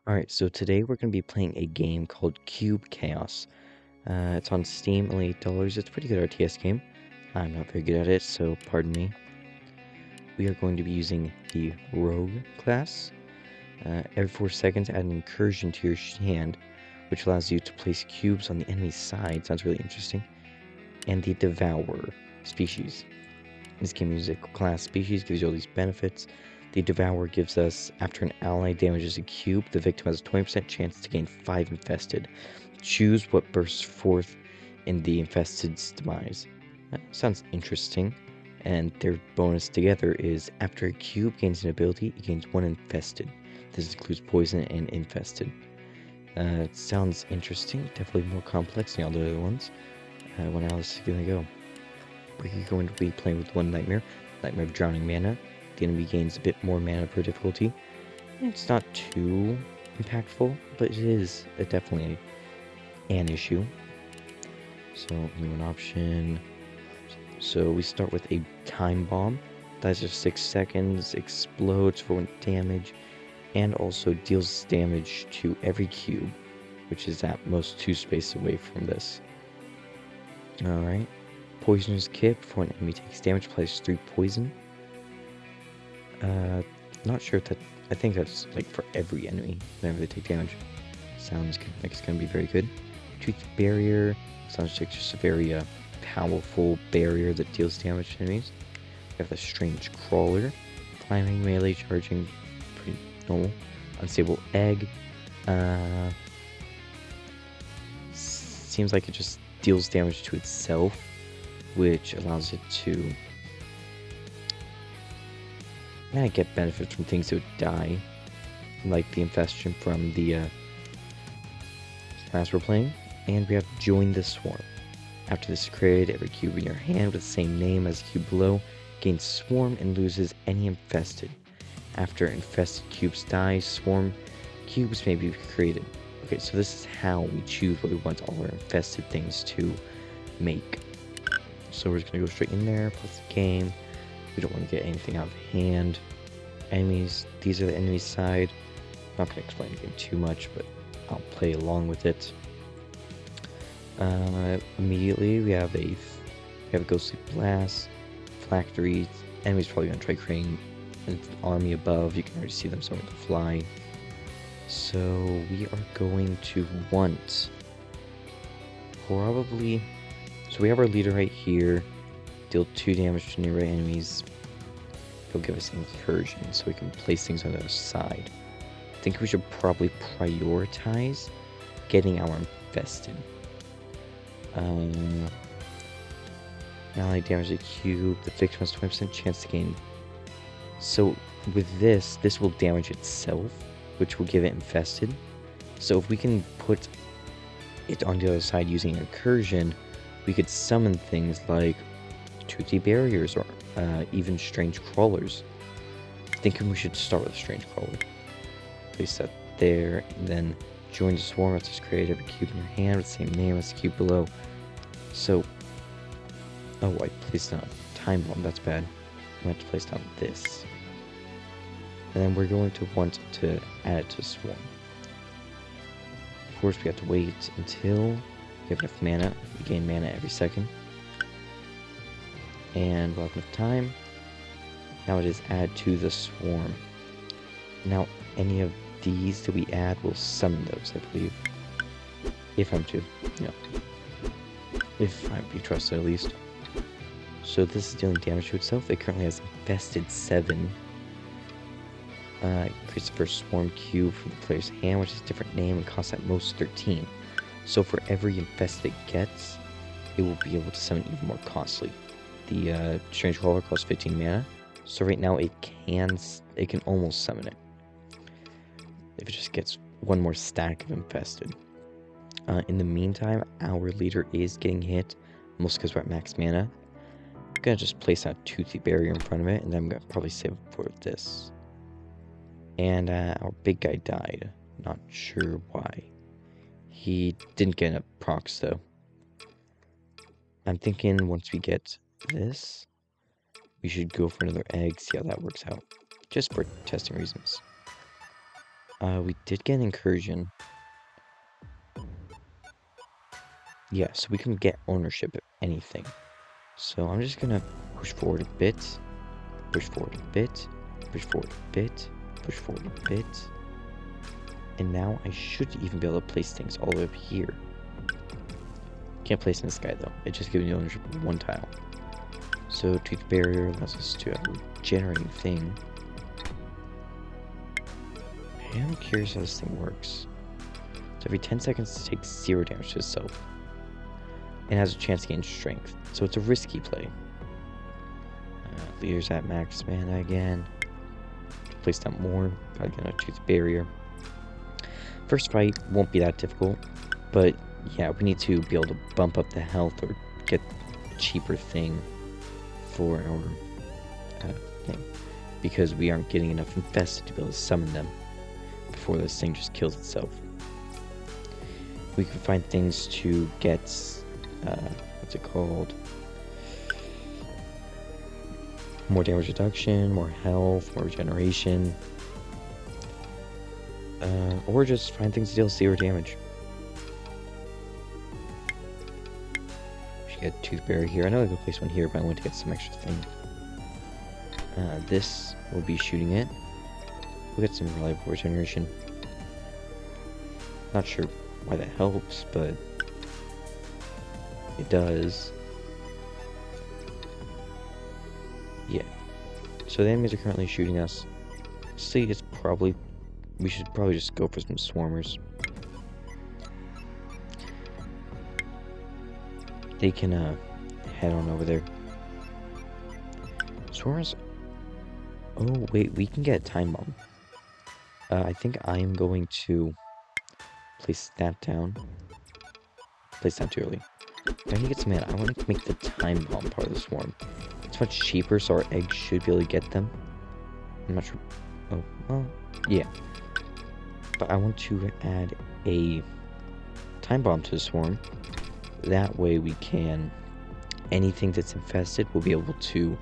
Alright, so today we're going to be playing a game called Cube Chaos. It's on Steam, only $8. It's a pretty good RTS game. I'm not very good at it, so pardon me. We are going to be using the Rogue class. Every 4 seconds, add an incursion to your hand, which allows you to place cubes on the enemy's side. Sounds really interesting. And the Devourer species. This game uses a class species, gives you all these benefits. The Devourer gives us, after an ally damages a cube, the victim has a 20% chance to gain 5 infested. Choose what bursts forth in the infested's demise. That sounds interesting. And their bonus together is, after a cube gains an ability, it gains 1 infested. This includes poison and infested. It sounds interesting, definitely more complex than all the other ones. When else is gonna go? We're going to be playing with 1 Nightmare of Drowning Mana. The enemy gains a bit more mana per difficulty. It's not too impactful, but it is definitely an issue. So, new an option. So we start with a time bomb. Dies for 6 seconds, explodes for 1 damage, and also deals damage to every cube, which is at most 2 spaces away from this. Alright. Poisoner's Kit. Before an enemy takes damage, applies 3 poison. Not sure if that. I think that's like for every enemy whenever they take damage. Sounds like it's gonna be very good. Tooth Barrier. Sounds like just a very powerful barrier that deals damage to enemies. We have the Strange Crawler. Climbing, melee, charging, pretty normal. Unstable Egg. Seems like it just deals damage to itself, which allows it to get benefits from things that would die, like the infestation from the class we're playing. And we have Join the Swarm. After this is created, every cube in your hand with the same name as the cube below gains Swarm and loses any infested. After infested cubes die, Swarm cubes may be created. Okay, so this is how we choose what we want all our infested things to make. So we're just gonna go straight in there, plus the game. We don't want to get anything out of hand. Enemies, these are the enemy's side. I'm not going to explain the game too much, but I'll play along with it. Immediately, we have a Ghostly Blast, Phylactery. Enemy's probably going to try creating an army above. You can already see them starting to fly. So we are going to want probably. So we have our leader right here. Deal 2 damage to nearby enemies. He'll give us incursion, so we can place things on the other side. I think we should probably prioritize getting our infested. Ally damage a cube. The victim has 20% chance to gain. So with this will damage itself, which will give it infested. So if we can put it on the other side using incursion, we could summon things like Toothy Barriers or even Strange Crawlers. Thinking we should start with a Strange Crawler. Place that there, and then join the swarm. Let's just create every cube in your hand with the same name as the cube below. So, oh, I placed down a time bomb. That's bad. I'm going to have to place down this. And then we're going to want to add it to the swarm. Of course, we have to wait until we have enough mana. We gain mana every second. And we'll have enough time. Now it is add to the swarm. Now any of these that we add will summon those, I believe. If I'm to, if I'm to be trusted at least. So this is dealing damage to itself. It currently has infested 7. It creates the first swarm cube from the player's hand, which is a different name and costs at most 13. So for every infested it gets, it will be able to summon even more costly. The Strange Crawler costs 15 mana, so right now it can almost summon it. If it just gets 1 more stack of infested. In the meantime, our leader is getting hit, mostly because we're at max mana. I'm gonna just place a Toothy Barrier in front of it, and then I'm gonna probably save for this. And our big guy died. Not sure why. He didn't get a procs though. I'm thinking once we get this, we should go for another egg, see how that works out, just for testing reasons. We did get an incursion. Yeah, so we can get ownership of anything. So I'm just gonna push forward a bit, push forward a bit, push forward a bit, push forward a bit. And now I should even be able to place things all the way up here. Can't place in the sky though. It just gives me ownership of one tile. So tooth barrier allows us to have a regenerating thing. I'm curious how this thing works. So every 10 seconds it takes 0 damage to itself. And has a chance to gain strength. So it's a risky play. Leader's at max mana again. Place down more. Probably gonna tooth barrier. First fight won't be that difficult. But yeah, we need to be able to bump up the health or get a cheaper thing for our thing. Because we aren't getting enough infested to be able to summon them before this thing just kills itself. We can find things to get, what's it called? More damage reduction, more health, more regeneration. Or just find things to deal 0 damage. We should get a tooth barrier here. I know I could place one here, but I want to get some extra things. This will be shooting it. We'll get some reliable regeneration. Not sure why that helps, but it does. Yeah. So the enemies are currently shooting us. See, it's probably... We should probably just go for some swarmers. They can, head on over there. Swarmers... Oh, wait, we can get a time bomb. I think I am going to place that down. Place that too early. I need to get some mana. I want to make the time bomb part of the swarm. It's much cheaper, so our eggs should be able to get them. I'm not sure. Oh, well, yeah. But I want to add a time bomb to the swarm. That way we can... Anything that's infested will be able to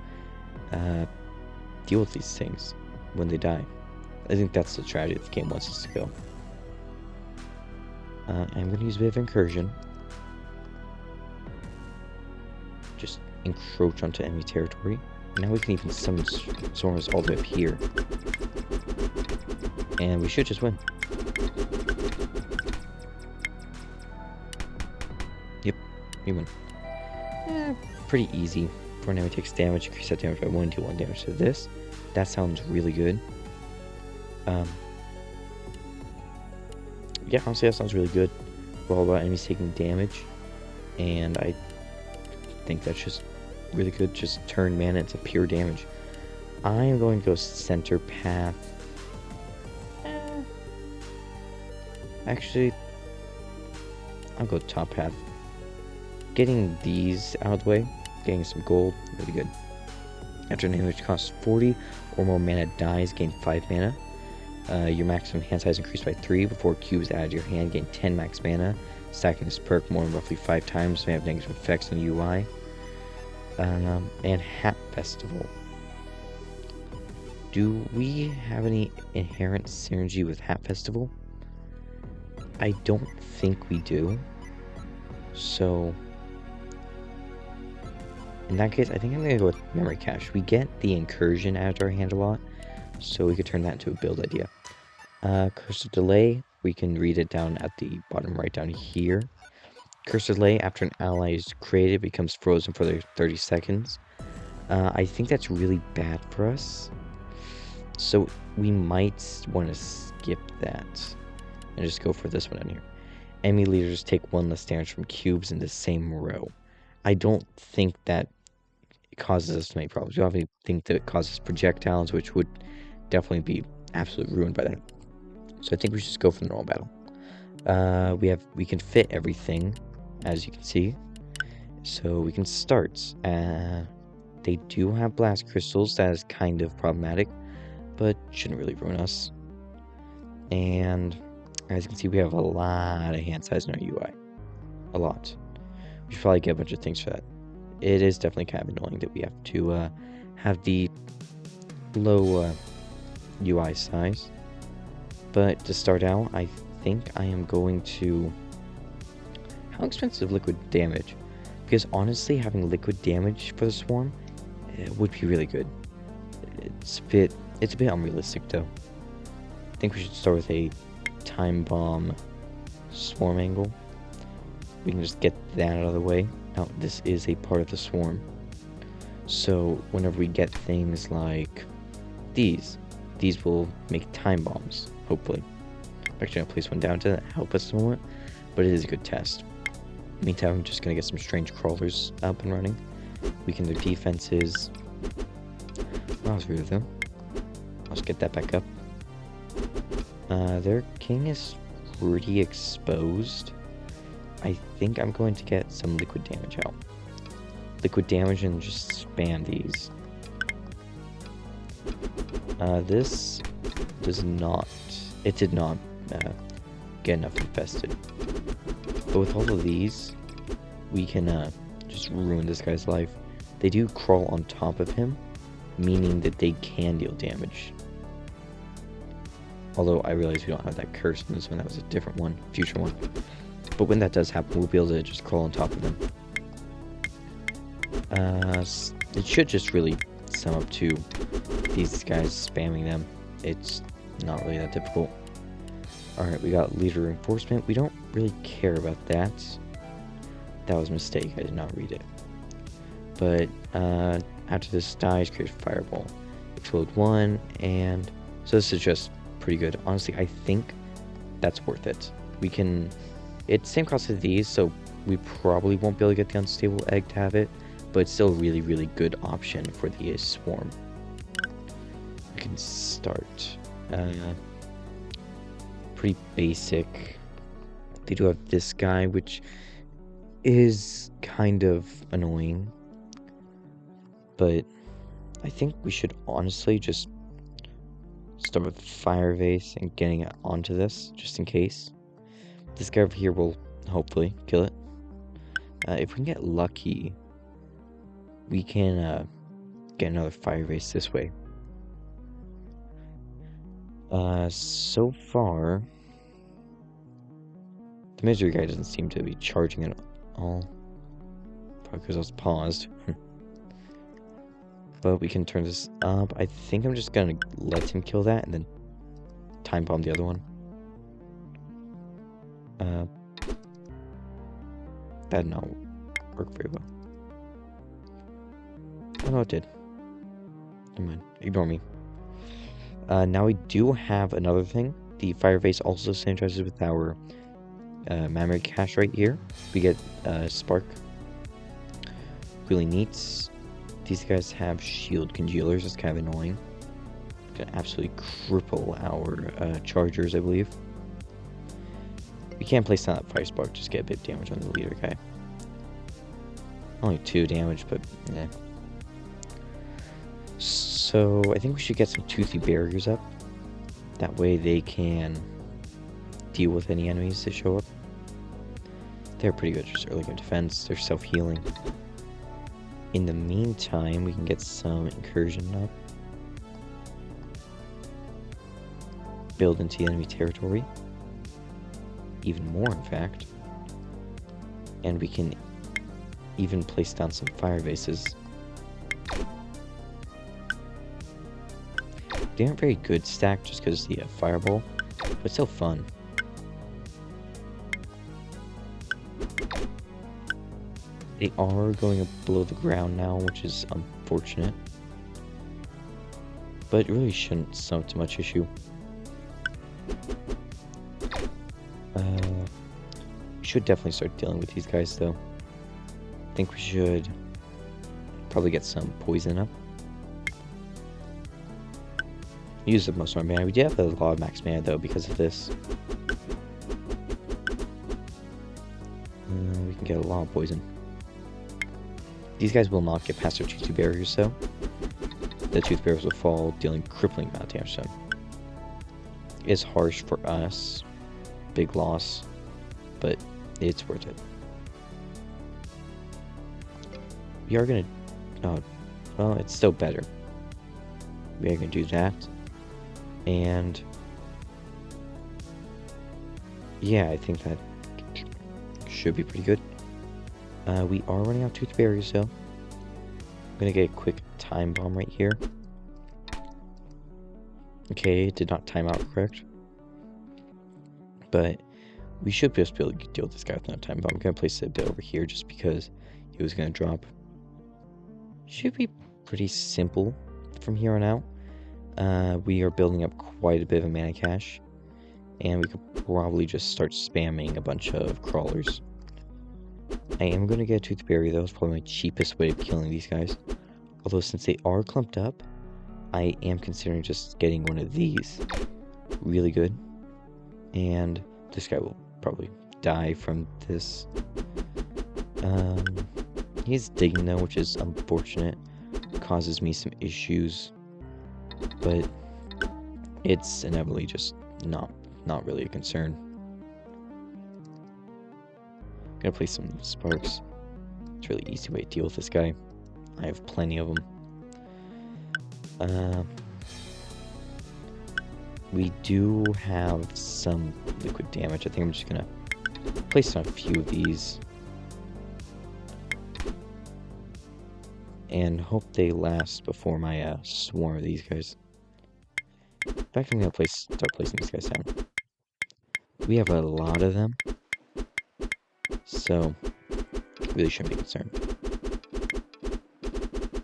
deal with these things when they die. I think that's the strategy the game wants us to go. I'm going to use a bit of incursion. Just encroach onto enemy territory. Now we can even summon swarmers all the way up here. And we should just win. Yep, we win. Pretty easy. For an enemy takes damage, increase that damage by 1 to 1 damage to this. That sounds really good. Yeah, honestly, that sounds really good. We're all about enemies taking damage, and I think that's just really good. Just turn mana into pure damage. I am going to go center path. Actually, I'll go top path. Getting these out of the way, getting some gold, really good. After an enemy which costs 40 or more mana dies, gain 5 mana. Your maximum hand size increased by 3 before cubes added to your hand, gain 10 max mana. Stacking this perk more than roughly 5 times may have negative effects on the UI. And Hat Festival. Do we have any inherent synergy with Hat Festival? I don't think we do. So, in that case, I think I'm going to go with Memory Cache. We get the incursion added to our hand a lot, so we could turn that into a build idea. Curse of Delay, we can read it down at the bottom right down here. Curse of Delay, after an ally is created, becomes frozen for 30 seconds. I think that's really bad for us. So we might want to skip that and just go for this one down here. Enemy leaders take 1 less damage from cubes in the same row. I don't think that it causes us to make problems. We obviously think that it causes projectiles, which would definitely be absolutely ruined by that. So I think we should just go for the normal battle. We can fit everything, as you can see. So we can start. They do have blast crystals. That is kind of problematic, but shouldn't really ruin us. And as you can see, we have a lot of hand size in our UI. A lot. We should probably get a bunch of things for that. It is definitely kind of annoying that we have to have the low UI size. But to start out, I think I am going to... How expensive liquid damage? Because honestly, having liquid damage for the swarm would be really good. It's a bit unrealistic though. I think we should start with a time bomb swarm angle. We can just get that out of the way. Now, this is a part of the swarm. So whenever we get things like these will make time bombs, hopefully. I'm actually gonna place one down to help us a moment, but it is a good test. Meantime, I'm just gonna get some strange crawlers up and running. Weaken their defenses. That was rude of them. Let's get that back up. Their king is pretty exposed. I think I'm going to get some liquid damage out. Liquid damage and just spam these. This does not... It did not get enough infested. But with all of these, we can just ruin this guy's life. They do crawl on top of him, meaning that they can deal damage. Although I realize we don't have that curse in this one, that was a different one, future one. But when that does happen, we'll be able to just crawl on top of them. It should just really sum up to these guys spamming them. It's not really that difficult. Alright, we got leader reinforcement. We don't really care about that. That was a mistake, I did not read it. But after this dies, create a fireball. Explode one, and so this is just pretty good. Honestly, I think that's worth it. We can... It's same cost as these, so we probably won't be able to get the unstable egg to have it, but it's still a really, really good option for the swarm. We can start. Pretty basic. They do have this guy, which is kind of annoying, but I think we should honestly just start with fire vase and getting it onto this, just in case. This guy over here will hopefully kill it. If we can get lucky, we can get another fire vase this way. So far, the misery guy doesn't seem to be charging at all. Probably because I was paused. But we can turn this up. I think I'm just gonna let him kill that and then time bomb the other one. That did not work very well. Oh no, it did. Never mind. Ignore me. Now we do have another thing. The fire vase also synergizes with our memory cache right here. We get spark. Really neat. These guys have shield congealers. It's kind of annoying. Gonna absolutely cripple our chargers, I believe. We can't place down that fire spark. Just get a bit of damage on the leader guy. Only 2 damage, but yeah. So I think we should get some toothy barriers up. That way they can deal with any enemies that show up. They're pretty good, just early game defense. They're self-healing. In the meantime, we can get some incursion up. Build into the enemy territory. Even more, in fact. And we can even place down some fire bases. They aren't very good stacked just because the fireball, but still fun. They are going up below the ground now, which is unfortunate. But it really shouldn't sum up to much issue. We should definitely start dealing with these guys, though. I think we should probably get some poison up. Use up most of our mana. We do have a lot of max mana, though, because of this. We can get a lot of poison. These guys will not get past their tooth barriers, though. The tooth barriers will fall, dealing crippling amount of damage to them. It's harsh for us. Big loss. But it's worth it. We are gonna... Oh, well, it's still better. We are gonna do that. And Yeah, I think that should be pretty good. We are running out of tooth berries, though. I'm gonna get a quick time bomb right here. Okay, it did not time out correct. But we should just be able to deal with this guy with no time bomb. I'm gonna place it a bit over here just because it was gonna drop. Should be pretty simple from here on out. We are building up quite a bit of a mana cache, and we could probably just start spamming a bunch of crawlers. I am going to get a tooth berry though. It's probably my cheapest way of killing these guys. Although since they are clumped up, I am considering just getting one of these. Really good. And this guy will probably die from this. He's digging though, which is unfortunate. Causes me some issues. But it's inevitably just not really a concern. Gonna place some sparks. It's a really easy way to deal with this guy. I have plenty of them. We do have some liquid damage. I think I'm just gonna place on a few of these. And hope they last before my swarm of these guys. In fact, I'm gonna start placing these guys down. We have a lot of them, so really shouldn't be concerned.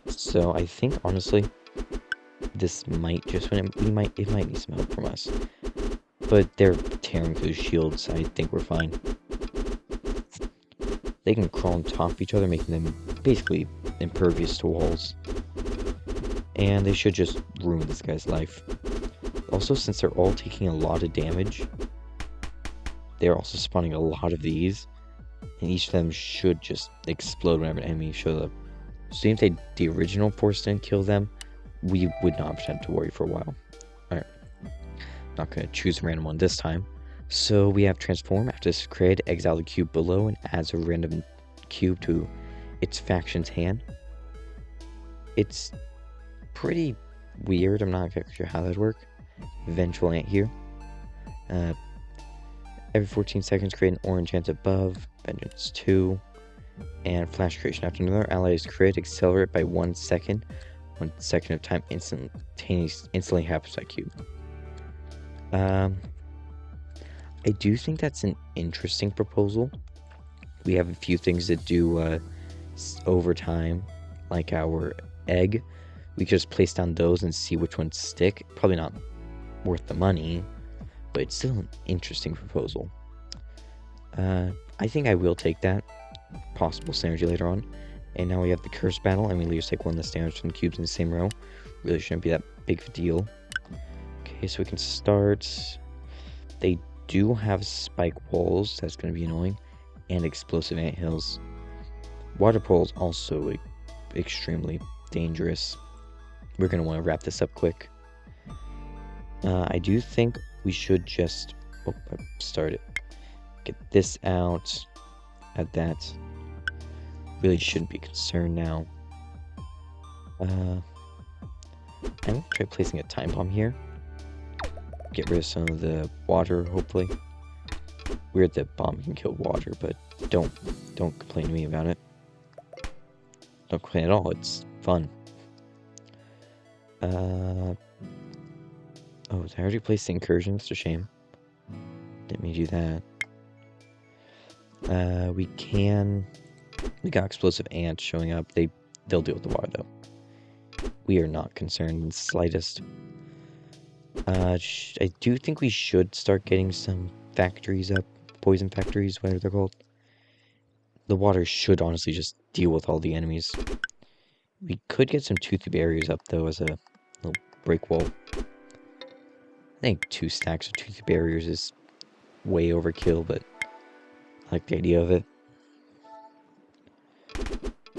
So I think honestly, this might just it might need some help from us. But they're tearing through the shields. I think we're fine. They can crawl on top of each other, making them basically impervious to walls. And they should just ruin this guy's life. Also, since they're all taking a lot of damage, they're also spawning a lot of these. And each of them should just explode whenever an enemy shows up. So even if the original force didn't kill them, we would not have to worry for a while. Alright. Not going to choose a random one this time. So we have transform. After this create, exile the cube below and adds a random cube to its faction's hand. It's pretty weird. I'm not exactly sure how that would work. Vengeful Ant here. Every 14 seconds create an orange ant above. Vengeance 2. And flash creation. After another ally is created, accelerate by 1 second. 1 second of time instantly happens that cube. I do think that's an interesting proposal. We have a few things that do over time, like our egg. We could just place down those and see which ones stick. Probably not worth the money, but it's still an interesting proposal. I think I will take that. Possible synergy later on. And now we have the curse battle, and we just take one less damage from the cubes in the same row. Really shouldn't be that big of a deal. Okay, so we can start. They do have spike walls, that's going to be annoying, and explosive anthills. Water poles also extremely dangerous. We're going to want to wrap this up quick. I do think we should just start it. Get this out. Add that. Really shouldn't be concerned now. I'm going to try placing a time bomb here. Get rid of some of the water, hopefully. Weird that bomb can kill water, but don't complain to me about it. Don't complain at all, it's fun. Oh, did I already place the incursion? It's a shame. Didn't mean to do that. We got explosive ants showing up. They'll deal with the water though. We are not concerned in the slightest. I do think we should start getting some factories up. Poison factories, whatever they're called. The water should honestly just deal with all the enemies. We could get some toothy barriers up though as a little break wall. I think 2 stacks of toothy barriers is way overkill, but I like the idea of it.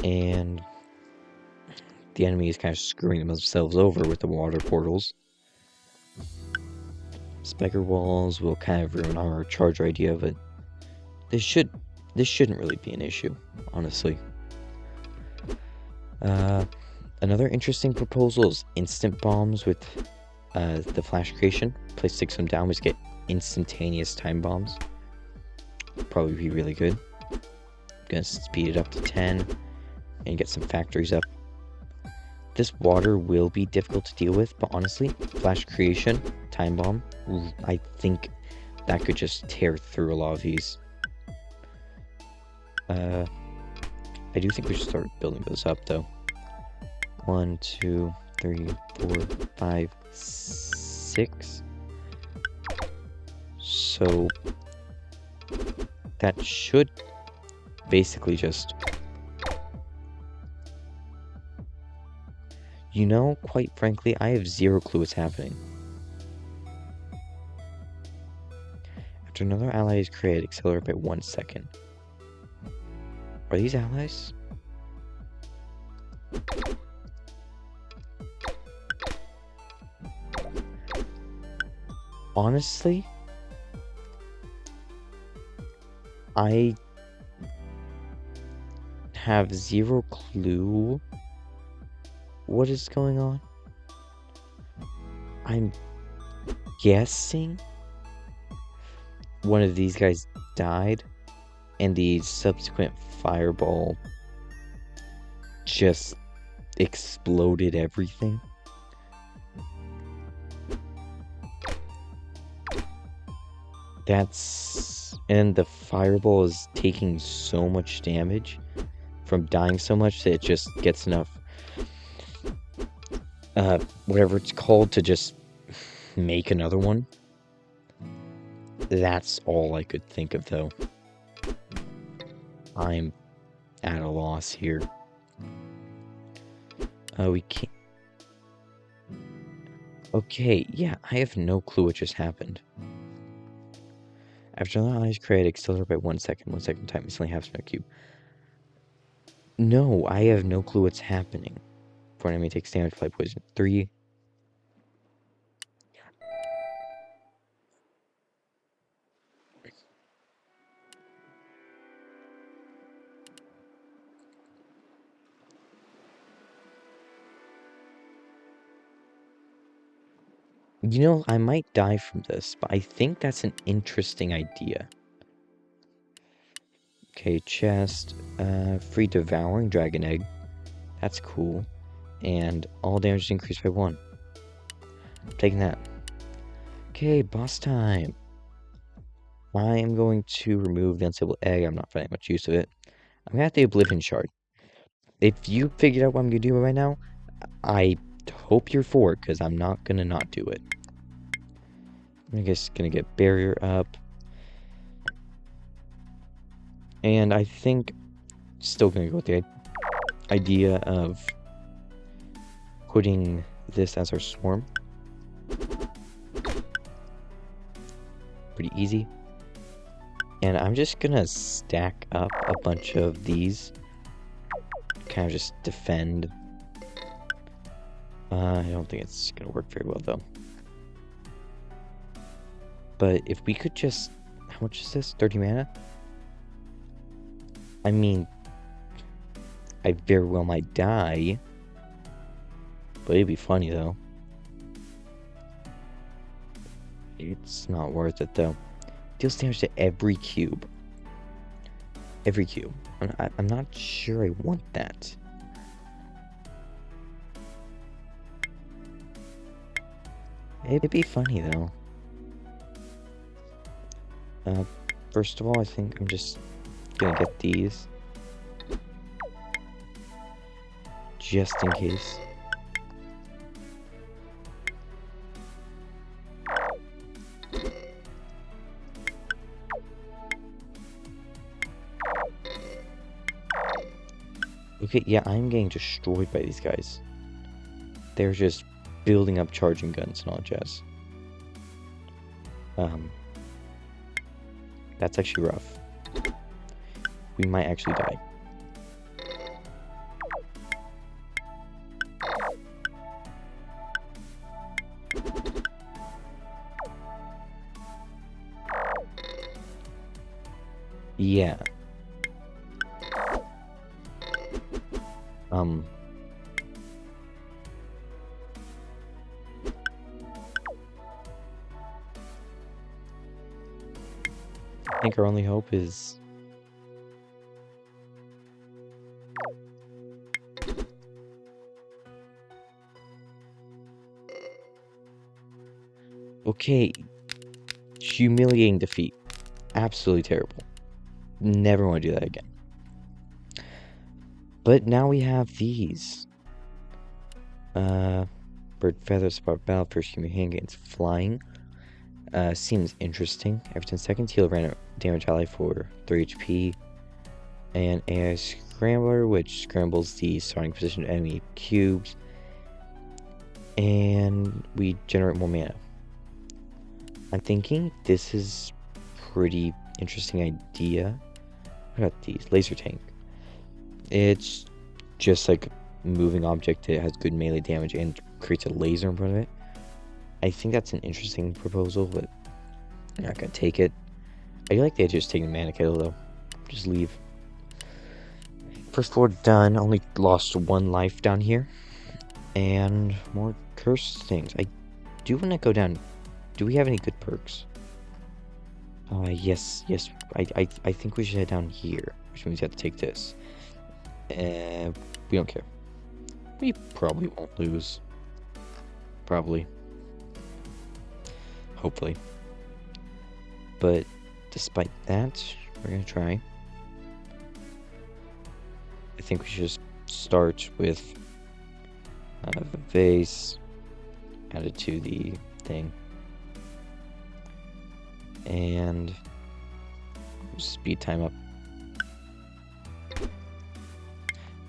And the enemy is kind of screwing themselves over with the water portals. Spiker walls will kind of ruin our charger idea, but this shouldn't really be an issue, honestly. Another interesting proposal is instant bombs with the flash creation. Place 6 of them down, we just get instantaneous time bombs. probably be really good. Gonna speed it up to 10 and get some factories up. This water will be difficult to deal with, but honestly, flash creation, time bomb, I think that could just tear through a lot of these. I do think we should start building those up though. 1, 2, 3, 4, 5, 6. So that should basically just, quite frankly, I have zero clue what's happening. After another ally is created, accelerate by 1 second. Are these allies? Honestly, I have zero clue what is going on. I'm guessing one of these guys died and the subsequent fireball just exploded everything. And the fireball is taking so much damage from dying so much that it just gets enough, whatever it's called, to just make another one. That's all I could think of, though. I'm at a loss here. We can't... Okay, yeah, I have no clue what just happened. After another ally is created, accelerate by 1 second. 1 second time instantly halves my cube. No, I have no clue what's happening. For an enemy takes damage, apply poison. 3. I might die from this, but I think that's an interesting idea. Okay, chest. Free devouring dragon egg. That's cool. And all damage is increased by 1. I'm taking that. Okay, boss time. I am going to remove the unstable egg. I'm not finding much use of it. I'm gonna have the Oblivion Shard. If you figured out what I'm gonna do right now, I hope you're for it, because I'm not gonna not do it. I'm just gonna get barrier up. And I think still gonna go with the idea of putting this as our swarm. Pretty easy. And I'm just gonna stack up a bunch of these. Kind of just defend. I don't think it's gonna work very well though. But if we could just... How much is this? 30 mana? I mean, I very well might die. But it'd be funny though. It's not worth it though. Deals damage to every cube. Every cube. I'm not sure I want that. It'd be funny though. First of all, I think I'm just gonna get these. Just in case. Okay, yeah, I'm getting destroyed by these guys. They're just building up charging guns and all jazz. That's actually rough. We might actually die. Yeah. think our only hope is... Okay. Humiliating defeat. Absolutely terrible. Never want to do that again. But now we have these. Bird feathers, spark battle, first human hand gains flying. Seems interesting. Every 10 seconds, heal random damage ally for 3 HP. And AI Scrambler, which scrambles the starting position of enemy cubes. And we generate more mana. I'm thinking this is pretty interesting idea. What about these? Laser tank. It's just like a moving object that has good melee damage and creates a laser in front of it. I think that's an interesting proposal, but I'm not gonna take it. I like the idea of just taking the mana kettle though. Just leave. First floor done. Only lost 1 life down here. And more cursed things. I do want to go down. Do we have any good perks? Yes. I think we should head down here, which means we have to take this. We don't care. We probably won't lose. Probably. Hopefully. But despite that, we're gonna try. I think we should just start with the vase added to the thing. And speed time up.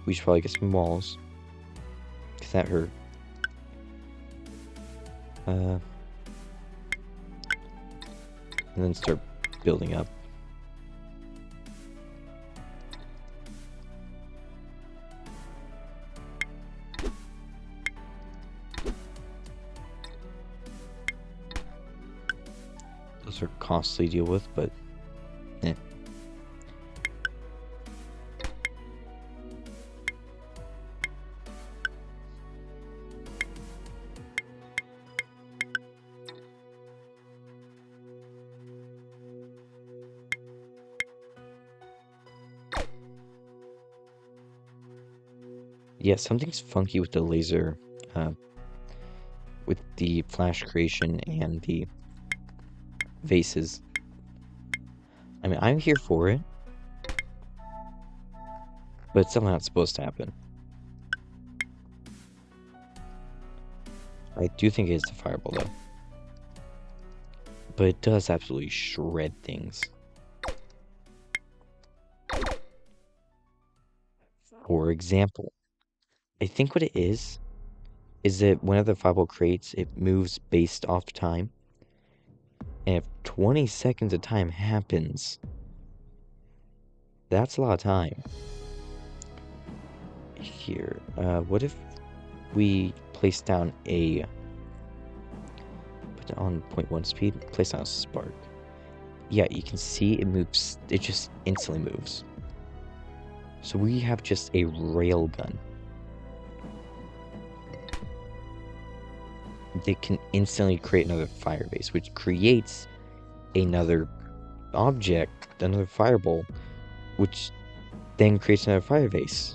We should probably get some walls, because that hurt. And then start building up. Those are costly to deal with, but eh. Yeah, something's funky with the laser, with the flash creation and the vases. I mean, I'm here for it, but it's somehow not supposed to happen. I do think it is the fireball, though. But it does absolutely shred things. For example, I think what it is that whenever the fireball creates, it moves based off time. And if 20 seconds of time happens, that's a lot of time. Here, what if we place down a... Put it on 0.1 speed, place down a spark. Yeah, you can see it moves, it just instantly moves. So we have just a rail gun. They can instantly create another fire base, which creates another object, another fireball, which then creates another fire base.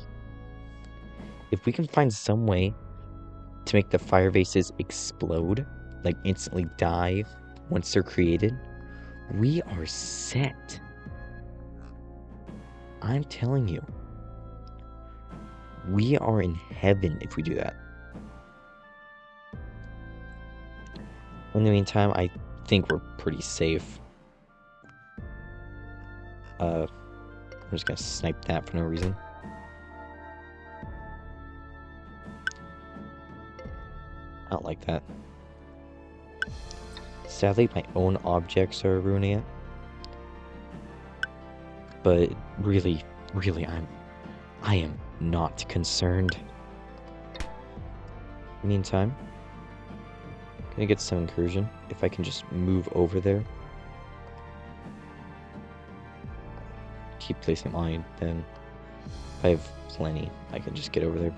If we can find some way to make the fire bases explode, like instantly die once they're created, we are set. I'm telling you. We are in heaven if we do that. In the meantime, I think we're pretty safe. I'm just gonna snipe that for no reason. I don't like that. Sadly, my own objects are ruining it. But really, I am not concerned. Meantime, gonna get some incursion. If I can just move over there. Keep placing mine, then if I have plenty, I can just get over there.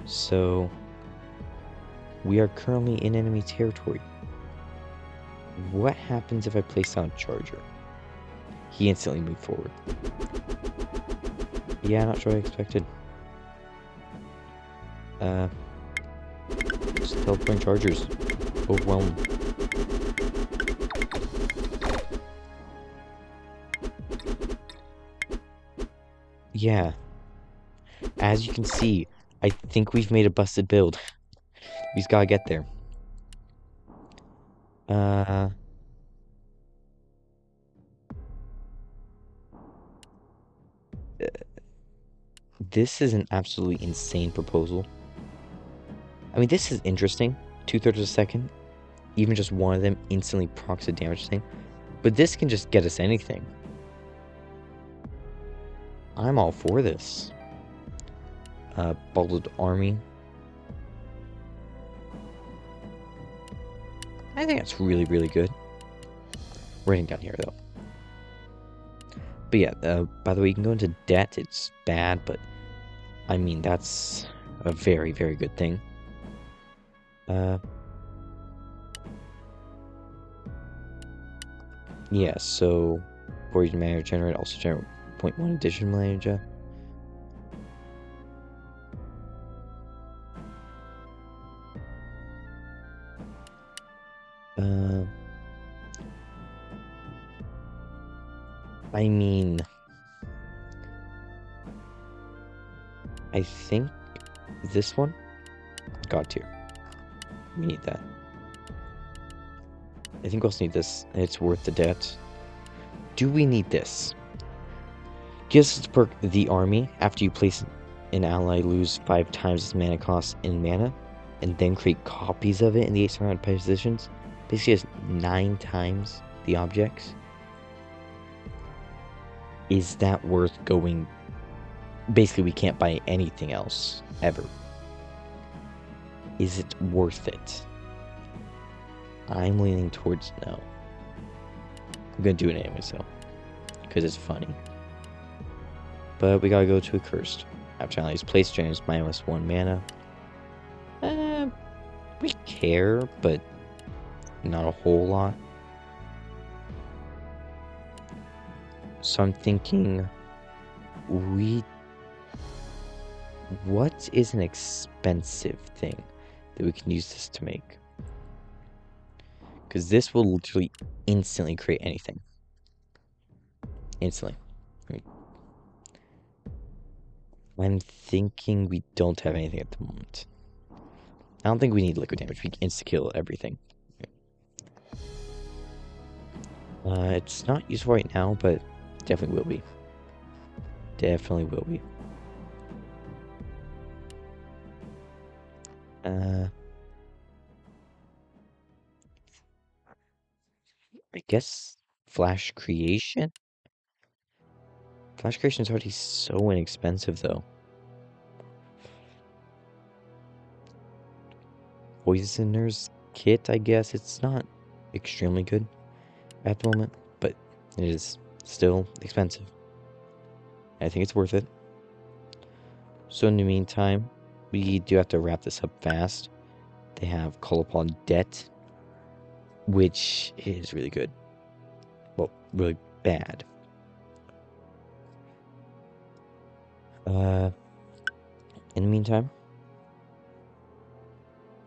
So, we are currently in enemy territory. What happens if I place down a charger? He instantly moved forward. Yeah, not sure what I expected. Just teleporting chargers. Overwhelm. Yeah, as you can see, I think we've made a busted build. We just gotta get there. Uh, this is an absolutely insane proposal. I mean, this is interesting. 2/3 of a second. Even just one of them instantly procs a damage thing. But this can just get us anything. I'm all for this. Bottled Army. I think that's really, really good. Writing down here, though. But yeah, by the way, you can go into debt. It's bad, but I mean, that's a very, very good thing. Yeah, so Void Mana generate also generate 0.1 additional mana. I mean, I think this one, God tier. We need that. I think we also need this. It's worth the debt. Do we need this? Gives us the perk the army. After you place an ally, lose 5 times its mana cost in mana, and then create copies of it in the 8 surrounded positions. Basically, has 9 times the objects. Is that worth going? Basically, we can't buy anything else ever. Is it worth it? I'm leaning towards no. I'm gonna do it anyway, so because it's funny. But we gotta go to a cursed. After analyze place James -1 mana. We care, but not a whole lot. So I'm thinking what is an expensive thing that we can use this to make? Because this will literally instantly create anything. Instantly. I'm thinking we don't have anything at the moment. I don't think we need liquid damage. We can insta-kill everything. It's not useful right now, but definitely will be. Definitely will be. I guess Flash Creation? Flash Creation is already so inexpensive, though. Poisoner's Kit, I guess. It's not extremely good at the moment, but it is still expensive. I think it's worth it. So in the meantime, we do have to wrap this up fast. They have Call Upon Debt, which is really good. Well, really bad. In the meantime,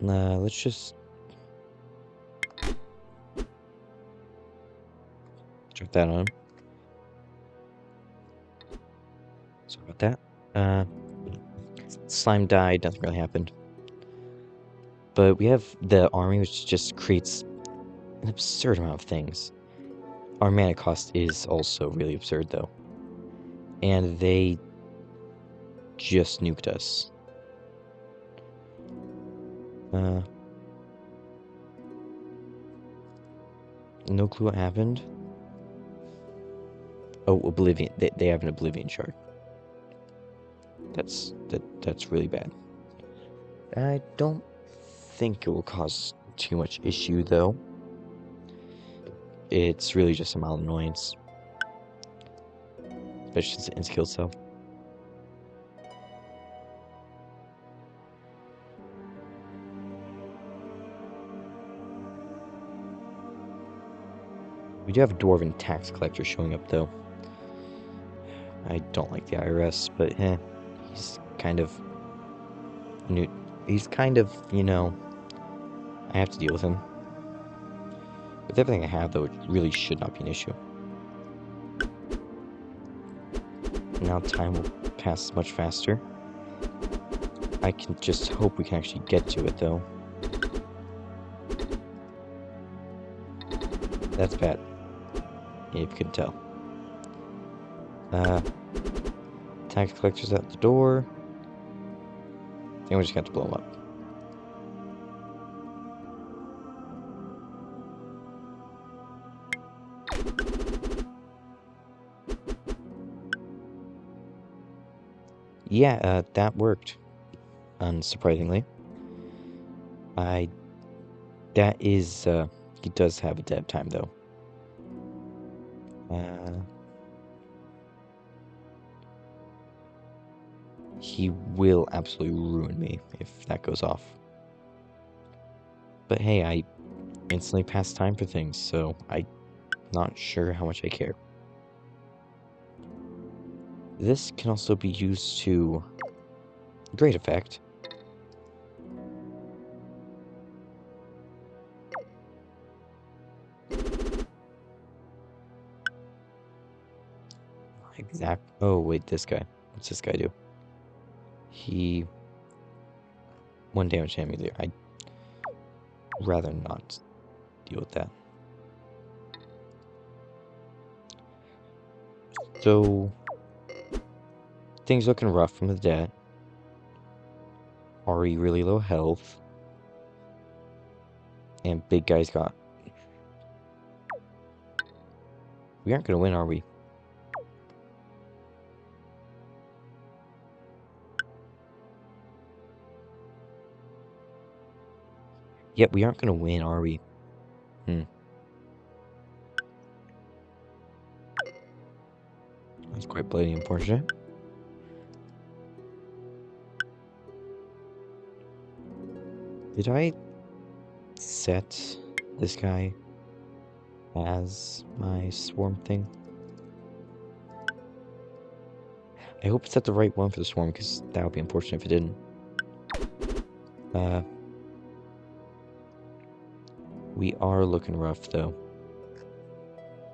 let's just drop that on him. Sorry about that. Slime died, nothing really happened. But we have the army, which just creates an absurd amount of things. Our mana cost is also really absurd, though. And they just nuked us. No clue what happened. Oh, Oblivion. They have an Oblivion shard. That's really bad. I don't think it will cause too much issue, though. It's really just a mild annoyance. Especially in skill cell. We do have a dwarven tax collector showing up, though. I don't like the IRS, but he's kind of new. He's kind of, I have to deal with him. With everything I have, though, it really should not be an issue. Now time will pass much faster. I can just hope we can actually get to it, though. That's bad, if you can tell. Tax collector's out the door. I think we just got to blow him up. Yeah, that worked. Unsurprisingly. That is, he does have a dead time, though. He will absolutely ruin me if that goes off. But hey, I instantly pass time for things, so I'm not sure how much I care. This can also be used to great effect. Oh, wait, this guy. What's this guy do? He... 1 damage to enemy there. I'd rather not deal with that. So... things looking rough from the dead. Ari really low health. And big guy's got... We aren't gonna win, are we? Yep, we aren't gonna win, are we? That's quite bloody unfortunate. Did I set this guy as my swarm thing? I hope it's at the right one for the swarm, because that would be unfortunate if it didn't. We are looking rough, though.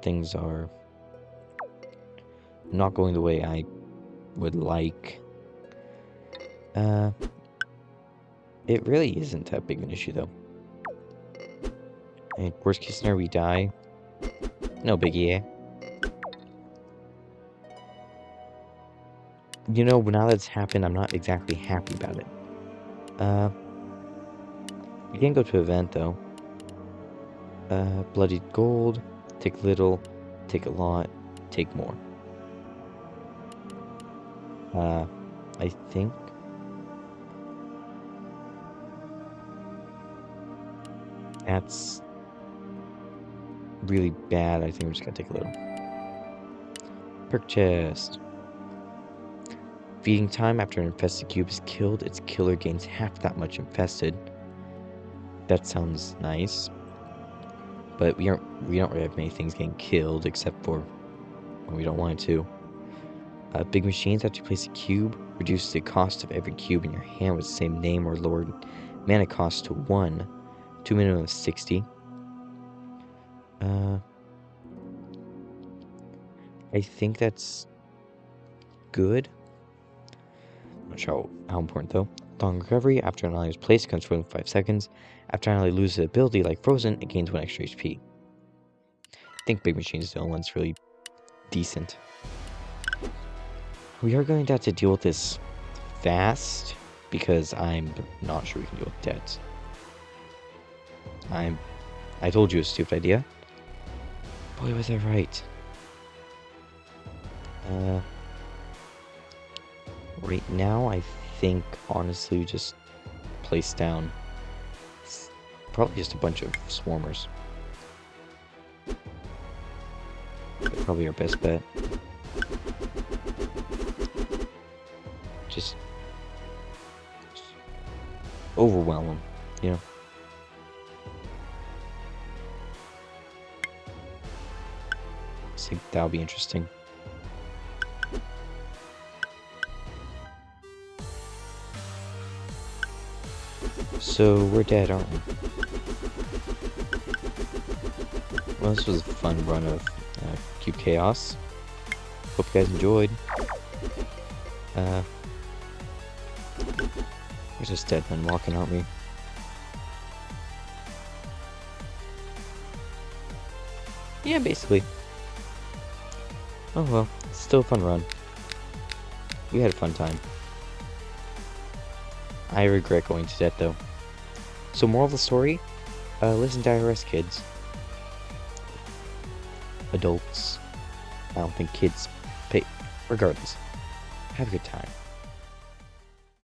Things are not going the way I would like. It really isn't that big of an issue, though. And worst case scenario, we die. No biggie, eh? You know, now that's happened, I'm not exactly happy about it. We can go to an event, though. Bloodied gold. Take little. Take a lot. Take more. I think... that's... really bad. I think I'm just gonna take a little. Perk chest. Feeding time after an infested cube is killed, its killer gains half that much infested. That sounds nice. But we don't really have many things getting killed except for when we don't want it to. Big machines, after you place a cube, reduce the cost of every cube in your hand with the same name or lower mana cost to 1, to a minimum of 60. I think that's good. Not sure how important though. Long recovery, after an ally is placed, comes frozen 5 seconds. After an ally loses an ability like frozen, it gains 1 extra HP. I think big machines is the only one that's really decent. We are going to have to deal with this fast, because I'm not sure we can deal with debt. I told you it was a stupid idea. Boy, was I right. Right now, I think, honestly, we just place down probably just a bunch of swarmers. Probably our best bet. Just overwhelm them, you know? think that'll be interesting. So, we're dead, aren't we? Well, this was a fun run of Cube Chaos. Hope you guys enjoyed. There's just dead men walking, aren't we? Yeah, basically. Oh well, it's still a fun run. We had a fun time. I regret going to death though. So moral of the story, listen to IRS kids. Adults. I don't think kids pay. Regardless, have a good time.